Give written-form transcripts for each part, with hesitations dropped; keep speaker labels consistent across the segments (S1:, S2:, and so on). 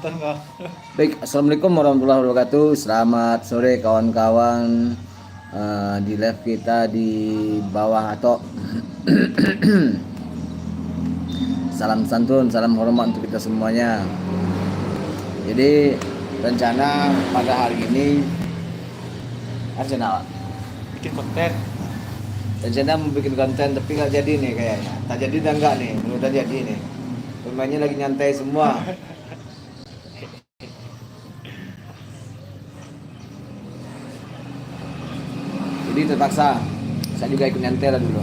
S1: nonton kok.
S2: Baik, assalamualaikum warahmatullahi wabarakatuh. Selamat sore kawan-kawan di live kita di bawah atau salam santun, salam hormat untuk kita semuanya. Jadi rencana pada hari ini
S1: Bikin konten.
S2: rencana mau bikin konten tapi nggak jadi nih kayaknya. Tak jadi dan enggak nih, udah jadi nih. Pemainnya lagi nyantai semua. Jadi terpaksa saya juga ikut nyantai lah dulu.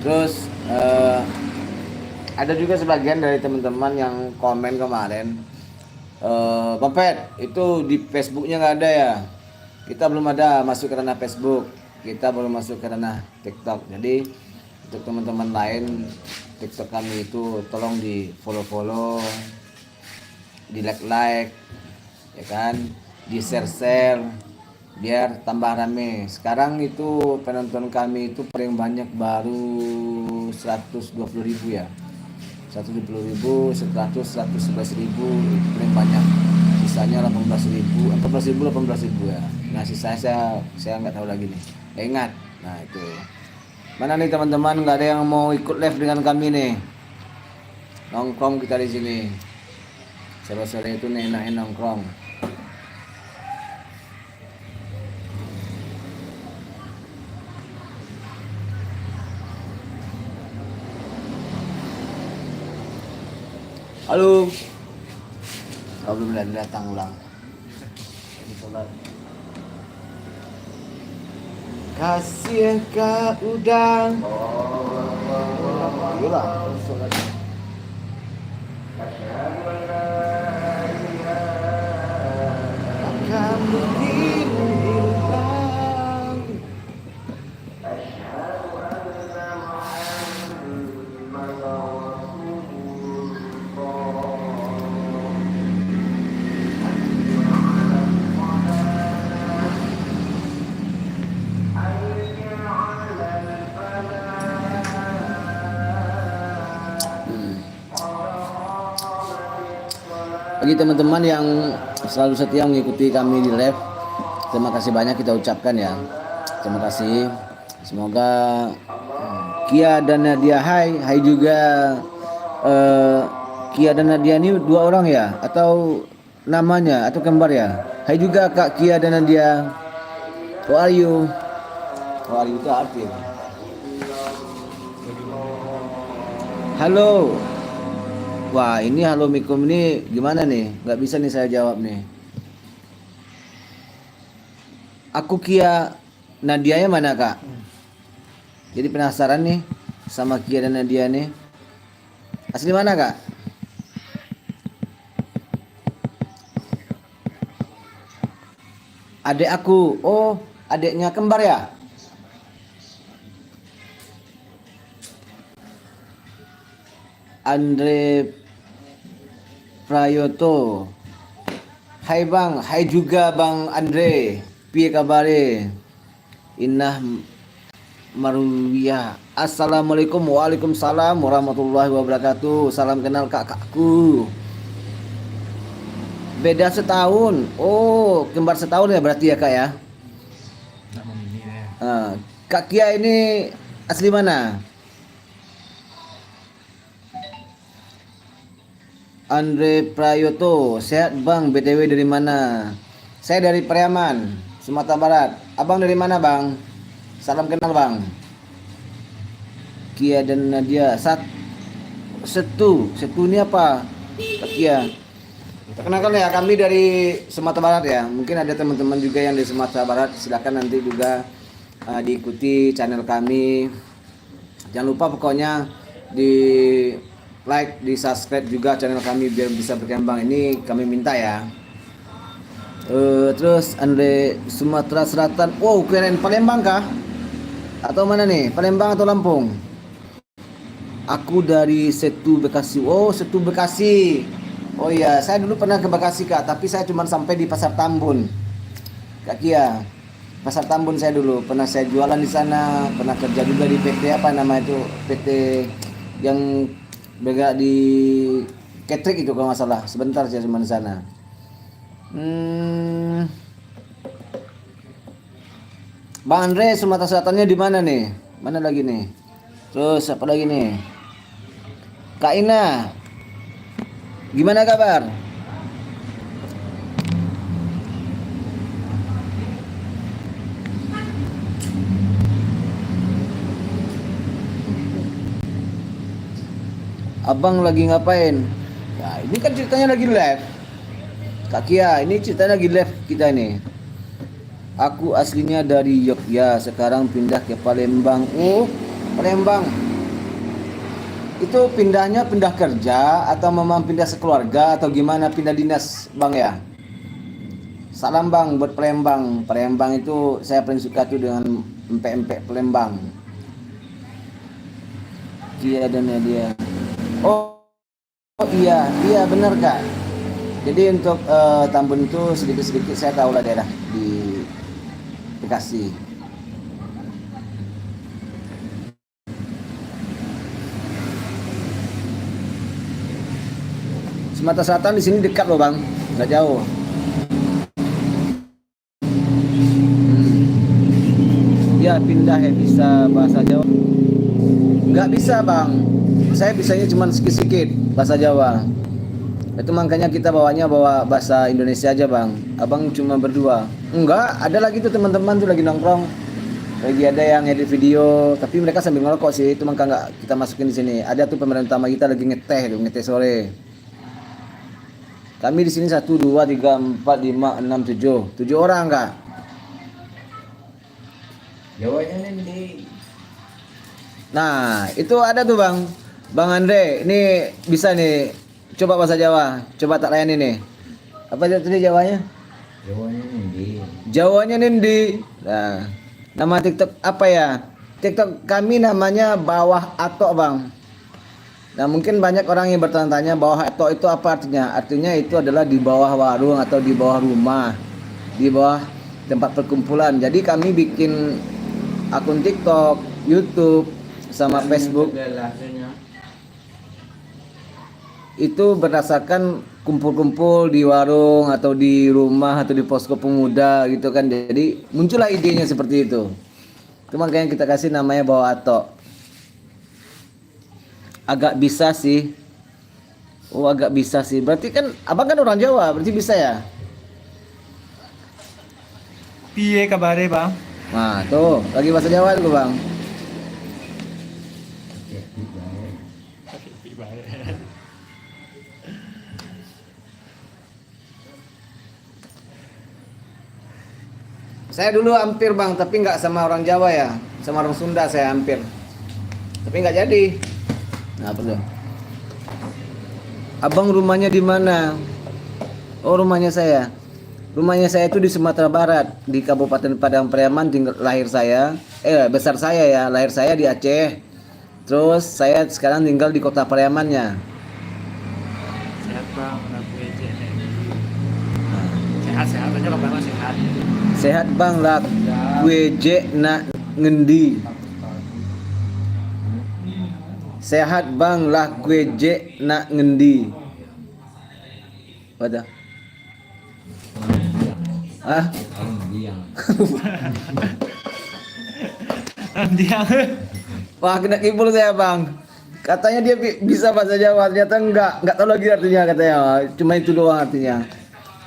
S2: Terus ada juga sebagian dari teman-teman yang komen kemarin, Kompet itu di Facebooknya nggak ada ya. Kita belum ada masuk ke ranah Facebook, kita belum masuk ke ranah TikTok. Jadi untuk teman-teman lain TikTok kami itu tolong di follow, di like, ya kan, di share biar tambah rame. Sekarang itu penonton kami itu paling banyak baru 120.000 ya. 120.000, 111.000 itu paling banyak. Sisanya 18.000, 18.000 ya. Nah sisanya saya nggak tahu lagi nih. Ingat. Nah itu. Mana nih teman-teman, nggak ada yang mau ikut live dengan kami nih. Nongkrong kita di sini. Sore-sore itu nih enak nongkrong. Halo. Oh, belum datang ulang. Kasih kau udang. Iyalah. Akan beribu hilang. Bagi teman-teman yang selalu setia mengikuti kami di live, terima kasih banyak kita ucapkan ya. Terima kasih. Semoga Kia dan Nadia, hai juga. Kia dan Nadia ini dua orang ya, atau namanya atau kembar ya? Hai juga Kak Kia dan Nadia. How are you? How are you itu artinya. Halo. Wah ini halo mikum ini gimana nih? Nggak bisa nih saya jawab nih. Aku Kia, Nadianya mana kak? Jadi penasaran nih sama Kia dan Nadia nih. Asli mana kak? Adik aku. Oh adiknya kembar ya? Andre Prayoto. Hai bang, hai juga bang Andre. Piye kabare? Inah Marwiyah. Assalamualaikum, waalaikumsalam warahmatullahi wabarakatuh. Salam kenal kakakku. Beda setahun. Oh, kembar setahun ya berarti ya kak ya. Kak Kia ini asli mana? Andre Prayoto, sehat bang, BTW dari mana? Saya dari Periaman, Sumatera Barat. Abang dari mana bang? Salam kenal bang. Kia dan Nadia, Setu ini apa? Kak Kia. Perkenalkan ya, kami dari Sumatera Barat ya. Mungkin ada teman-teman juga yang dari Sumatera Barat. Silakan nanti juga diikuti channel kami. Jangan lupa pokoknya di like, di subscribe juga channel kami biar bisa berkembang. Ini kami minta ya. Terus Andre Sumatera Selatan. Wow keren, Palembang kah? Atau mana nih? Palembang atau Lampung? Aku dari Setu Bekasi. Oh Setu Bekasi. Oh iya, saya dulu pernah ke Bekasi kak, tapi saya cuma sampai di Pasar Tambun. Kak Kia. Pasar Tambun saya dulu, pernah saya jualan di sana, pernah kerja juga di PT apa nama itu, PT yang bergerak di catering itu kalau nggak salah. Sebentar saya cuma di sana. Bang Andre, Sumatera Selatannya di mana nih? Mana lagi nih? Terus apa lagi nih? Kak Ina, gimana kabar? Abang lagi ngapain? Ya, ini kan ceritanya lagi live. Kak Kia, ini ceritanya lagi live kita nih. Aku aslinya dari Yogyakarta, sekarang pindah ke Palembang. Oh, Palembang. Itu pindahnya pindah kerja atau memang pindah sekeluarga atau gimana, pindah dinas, Bang ya? Salam Bang buat Palembang. Palembang itu saya paling suka tuh dengan empek-empek Palembang. Kia dan Nadia. Oh, iya, iya benar Kak. Jadi untuk Tambun itu sedikit-sedikit saya tahu lah daerah di Bekasi. Sumatera Selatan di sini dekat loh Bang, nggak jauh. Ya pindah ya bisa bahasa Jawa. Nggak bisa Bang. Saya bisanya cuma sedikit-sedikit bahasa Jawa. Itu makanya kita bawa bahasa Indonesia aja Bang. Abang cuma berdua. Enggak, ada lagi tuh teman-teman tuh lagi nongkrong. Lagi ada yang edit video, tapi mereka sambil ngerokok sih. Itu makanya nggak kita masukin di sini. Ada tuh pemeran utama kita lagi ngeteh sore. Kami di sini 1 2 3 4 5 6 7. 7 orang Kak.
S1: Jawanya nih.
S2: Nah, itu ada tuh Bang. Bang Andre, ini bisa nih. Coba bahasa Jawa. Coba tak layani nih. Apa tadi Jawanya?
S1: Jawanya nih.
S2: Jawanya Nindi. Nah, nama TikTok apa ya? TikTok kami namanya Bawah Atok Bang. Nah mungkin banyak orang yang bertanya-tanya Bawah Atok itu apa artinya? Artinya itu adalah di bawah warung atau di bawah rumah, di bawah tempat perkumpulan. Jadi kami bikin akun TikTok, YouTube, sama Facebook. Itu berdasarkan kumpul-kumpul di warung atau di rumah atau di posko pemuda gitu kan. Jadi muncullah idenya seperti itu. Itu makanya kita kasih namanya Bawah Atok. Agak bisa sih. Oh agak bisa sih. Berarti kan abang kan orang Jawa, berarti bisa ya?
S3: Piye kabare Bang?
S2: Nah tuh lagi bahasa Jawa tuh Bang. Saya dulu hampir Bang, tapi nggak sama orang Jawa ya, sama orang Sunda saya hampir, tapi nggak jadi. Nah apa tuh? Abang rumahnya di mana? Oh rumahnya saya itu di Sumatera Barat, di Kabupaten Padang Pariaman. Lahir saya, besar saya ya, lahir saya di Aceh. Terus saya sekarang tinggal di Kota Pariamannya.
S3: Sehat Bang, aku aja. Sehat aja kalau Bang sehat.
S2: Sehat Bang lah, gue je nak ngendi. Sehat Bang lah, gue je nak ngendi. Wadah. Ah?
S3: Dia.
S2: Wah kena kibul saya Bang. Katanya dia bisa bahasa Jawa, ternyata enggak tahu lagi artinya katanya. Cuma itu doang artinya.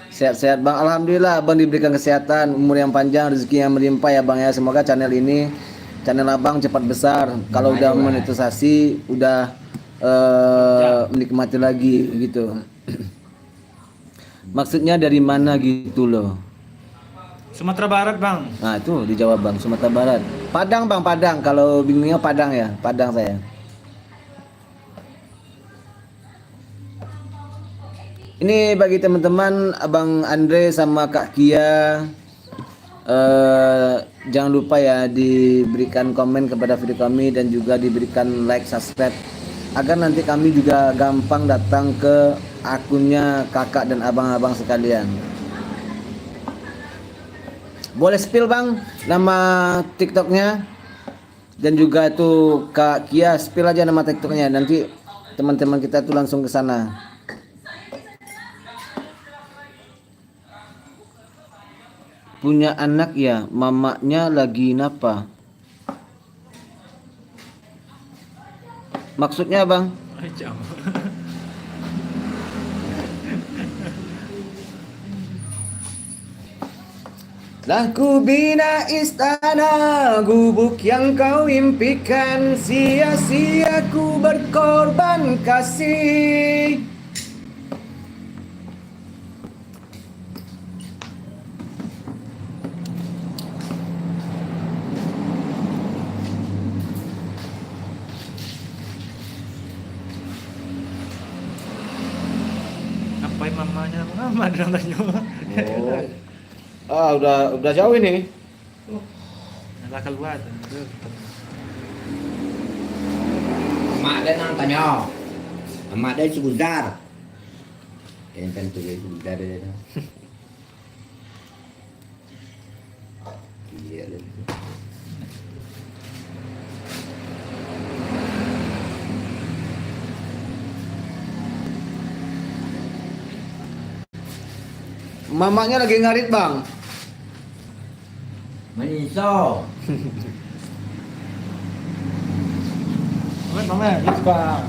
S2: Sehat-sehat Bang, alhamdulillah Bang diberikan kesehatan, umur yang panjang, rezeki yang melimpah ya Bang ya. Semoga channel ini, channel Abang cepat besar. Kalau udah monetisasi, udah menikmati lagi gitu. Maksudnya dari mana gitu loh?
S3: Sumatera Barat Bang.
S2: Nah itu dijawab Bang, Sumatera Barat. Padang Bang, Padang. Kalau bingungnya Padang ya, Padang saya. Ini bagi teman-teman Abang Andre sama Kak Kia, jangan lupa ya diberikan komen kepada video kami dan juga diberikan like, subscribe agar nanti kami juga gampang datang ke akunnya kakak dan abang-abang sekalian. Boleh spill bang nama TikToknya dan juga itu Kak Kia, spill aja nama TikToknya, nanti teman-teman kita tuh langsung ke sana. Punya anak ya, mamanya lagi napa? Maksudnya bang?
S3: Ay, jauh.
S2: Lah ku bina istana gubuk yang kau impikan, sia-sia ku berkorban kasih.
S3: Ngapain mamanya Muhammad nontonnya?
S2: Oh. Udah jauh ini.
S3: Nggak keluar.
S1: Emak dia nontonnya. Emak dia si Guzar. Yang kan tuh si Guzar dia. Iya lah.
S2: Mamanya lagi ngarit bang.
S1: Maniso.
S3: Mama, Ispa.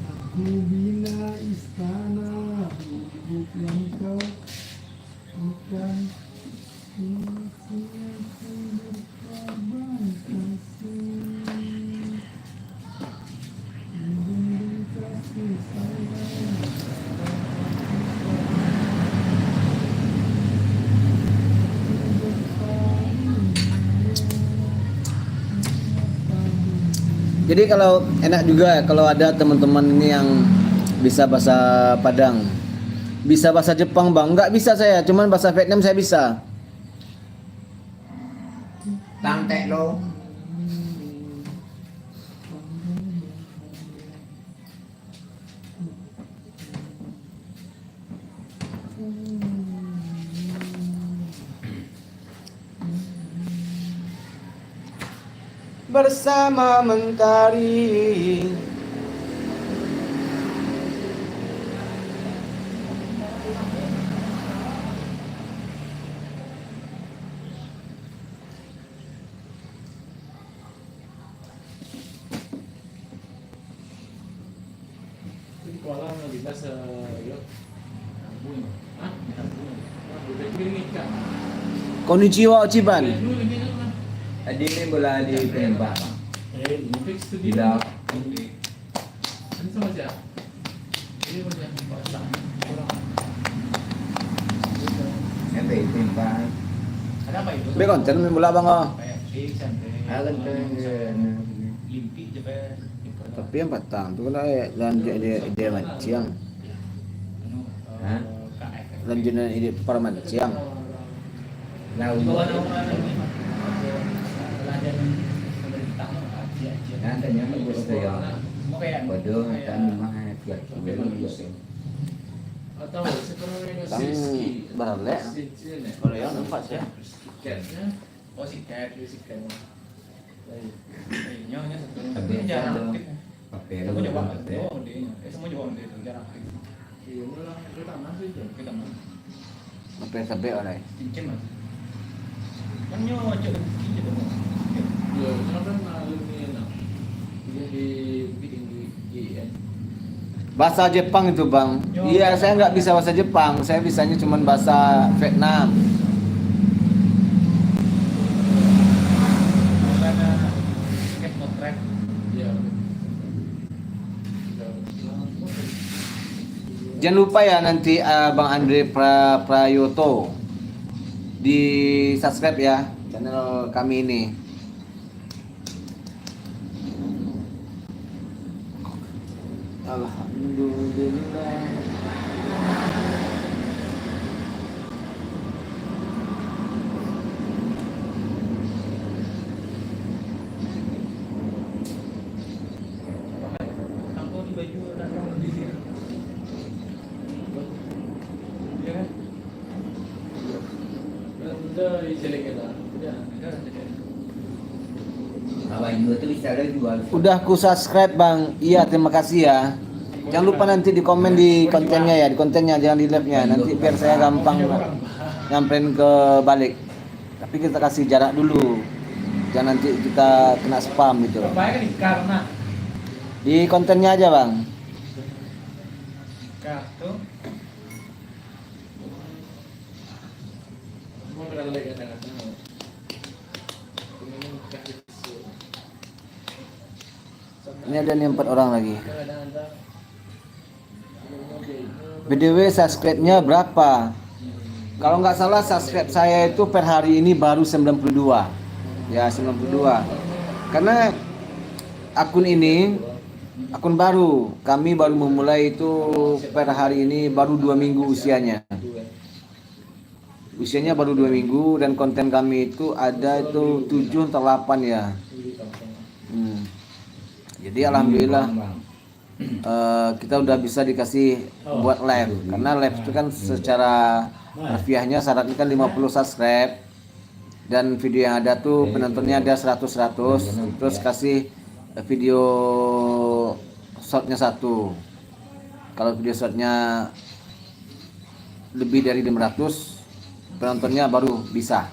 S4: Aku bina istana gubuk yang kau bukan, sia-sia ku berkorban kasih, memberi kasih sayang.
S2: Jadi kalau enak juga ya kalau ada teman-teman ini yang bisa bahasa Padang, bisa bahasa Jepang bang. Nggak bisa saya, cuman bahasa Vietnam saya bisa.
S1: Tang tek lo.
S2: Bersama mentari.
S4: Di kolam di tas yuk bunyi, ah bunyi, udah piring ikan.
S2: Konnichiwa Ochiban.
S1: Adi ni bola di penembak.
S4: Ini fix tuh di
S1: Tidak.
S4: Ini sama siapa? Ini sama siapa? Pasang.
S1: Nanti penembak.
S4: Ada apa itu?
S2: Be konten main bola bang oh.
S1: Akan tu.
S4: Limpi je pe.
S2: Tapi yang patang tu kan lanjut ide maciang.
S1: Hah?
S2: Lanjutan ide para maciang.
S1: Lau. Nanti nyamuk gusto yo. Bodoh kan mah tiap bulan gusto.
S4: Atau sebenarnya
S2: Tang barale. Kalau yang nampak ya.
S4: Oh si cat, si cat. Nyonya
S1: Tapi
S4: jarang
S1: ada
S4: aktif.
S1: papel
S4: Aku coba
S1: ada.
S4: oh dia, semua coba dia jarang aktif. Iya, udah kita masuk aja. Kita masuk.
S2: Apa sampai orang?
S4: Cincin mas. Kan nyonya cincin dong. Iya, kenapa malu nih nak? Dia di bidding di IN.
S2: Bahasa Jepang itu bang. Iya saya nggak bisa bahasa Jepang. Saya bisanya cuma bahasa Vietnam.
S4: Karena cat not track. Iya.
S2: Jangan lupa ya nanti Bang Andre Prayoto di subscribe ya channel kami ini. Alhamdulillah.
S4: Tampil di baju dan di sini. Iya kan? Sudah dijelekin lah. Tidak, tidak dijelekin.
S1: Abang juga tuh bisa ada jual.
S2: Udah ku subscribe bang. Iya terima kasih ya. Jangan lupa nanti di komen di kontennya ya, di kontennya jangan di live-nya. Nanti biar saya gampang nyamperin ke balik. Tapi kita kasih jarak dulu. Jangan nanti kita kena spam gitu.
S3: Baik nih karena
S2: Di kontennya aja bang.
S3: kartu
S4: Mau berada lagi kadang-kadang. Ini kasih susu.
S2: Ini ada nih 4 orang lagi.
S4: Kadang-kadang.
S2: BDW subscribe-nya berapa? Kalau nggak salah subscribe saya itu per hari ini baru 92. Ya 92. Karena akun ini akun baru. Kami baru memulai itu per hari ini baru 2 minggu usianya. Usianya baru 2 minggu dan konten kami itu ada itu 7 atau 8 ya. Jadi alhamdulillah kita udah bisa dikasih buat live. Karena live itu kan secara harfiahnya syaratnya kan 50 subscribe. Dan video yang ada tuh penontonnya ada 100. Terus kasih video shortnya 1. Kalau video shortnya lebih dari 500 penontonnya baru bisa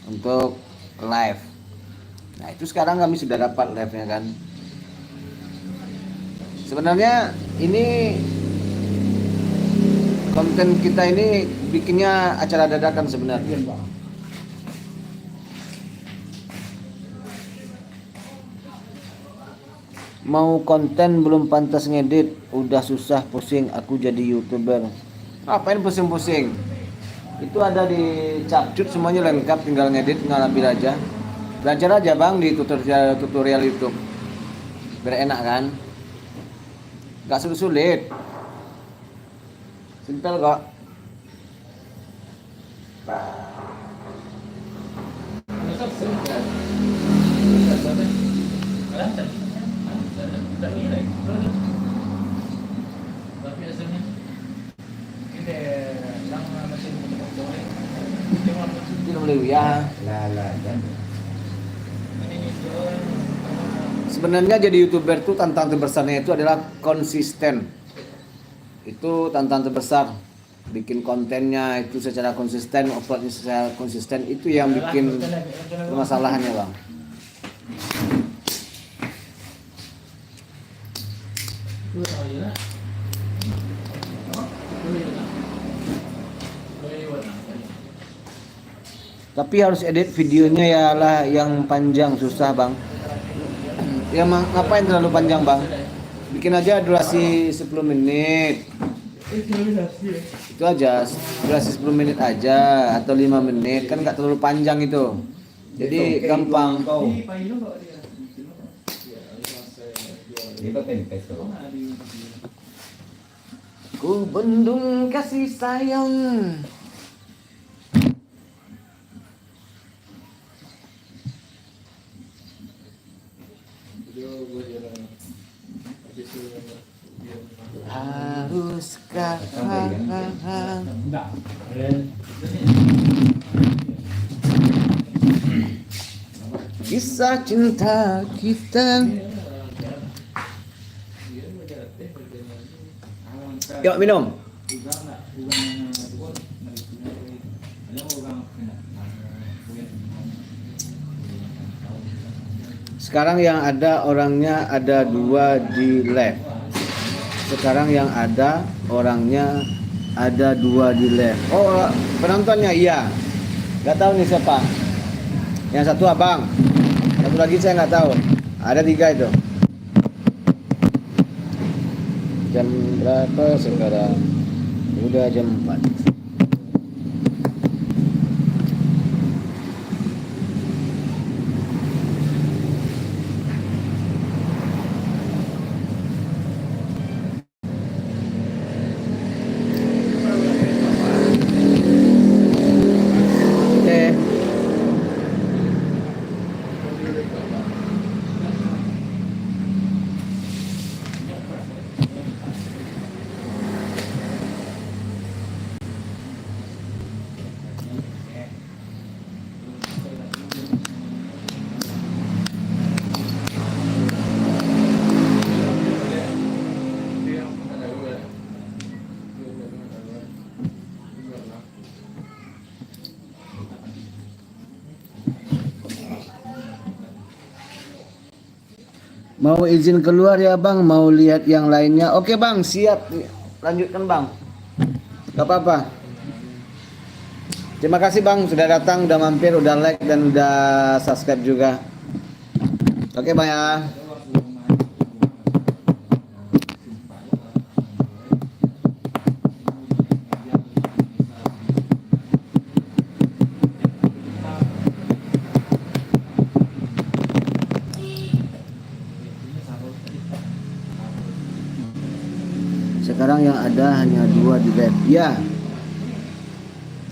S2: untuk live. Nah itu sekarang kami sudah dapat live-nya kan. Sebenarnya ini konten kita ini bikinnya acara dadakan sebenarnya. Mau konten belum pantas ngedit, udah susah pusing aku jadi YouTuber. Ngapain pusing-pusing? Itu ada di Capcut semuanya lengkap, tinggal ngedit, tinggal ambil aja. Belajar aja bang di tutorial YouTube. Biar enak kan? Gak sulit-sulit. Simpel kok.
S4: Tapi asalnya
S3: ini lang mesin motor
S2: Itu boleh ya.
S1: Lah kan.
S2: Sebenarnya jadi YouTuber tuh tantangan terbesarnya itu adalah konsisten. Itu tantangan terbesar. Bikin kontennya itu secara konsisten, uploadnya secara konsisten, itu yang bikin permasalahannya bang.
S4: lu tahu ya.
S2: Tapi harus edit videonya ya lah yang panjang, susah bang. Ya ngapain terlalu panjang bang? Bikin aja durasi 10 menit. Itu aja, durasi 10 menit aja atau 5 menit, kan nggak terlalu panjang itu. Jadi gampang. Ku bendung kasih sayang. Haruskah kisah cinta kita? Yuk minum. Sekarang yang ada orangnya ada 2 di live. Sekarang yang ada orangnya ada 2 di live. Oh penontonnya iya. Gak tahu nih siapa. Yang satu abang. Satu lagi saya nggak tahu. Ada 3 itu. Jam berapa sekarang? Udah jam 4. Mau izin keluar ya bang, mau lihat yang lainnya. Oke bang, siap. Lanjutkan bang. Gak apa-apa. Terima kasih bang sudah datang, udah mampir, udah like dan udah subscribe juga. Oke bang ya. Sekarang yang ada hanya 2 di live. Ya.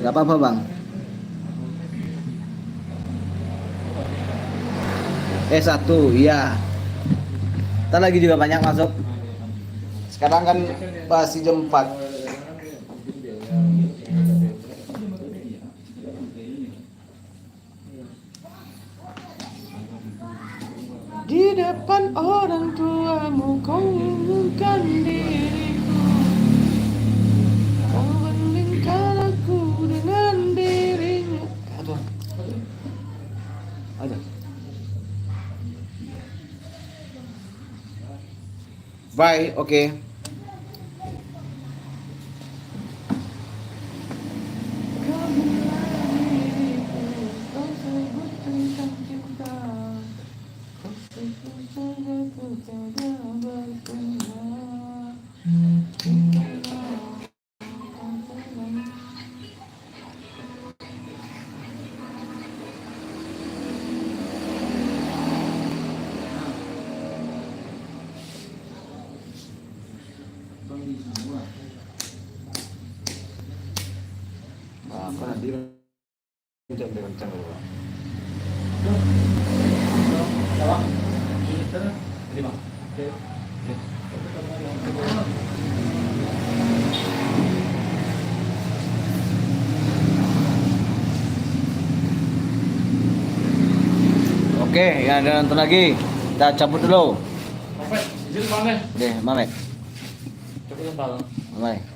S2: Gak apa-apa bang. Satu, iya. Ntar lagi juga banyak masuk. Sekarang kan masih jam 4. Di depan orang tuamu kau ngumumkan diriku, kau bandingkan aku dengan dirinya. Aduh. Aduh. Bye, oke. Apa nanti kencang loh. Oke, yang ada nonton lagi. Kita cabut dulu.
S4: Perfect. Izin bang deh.
S2: Deh, Mame.
S4: Coba yang bang.
S2: Mame.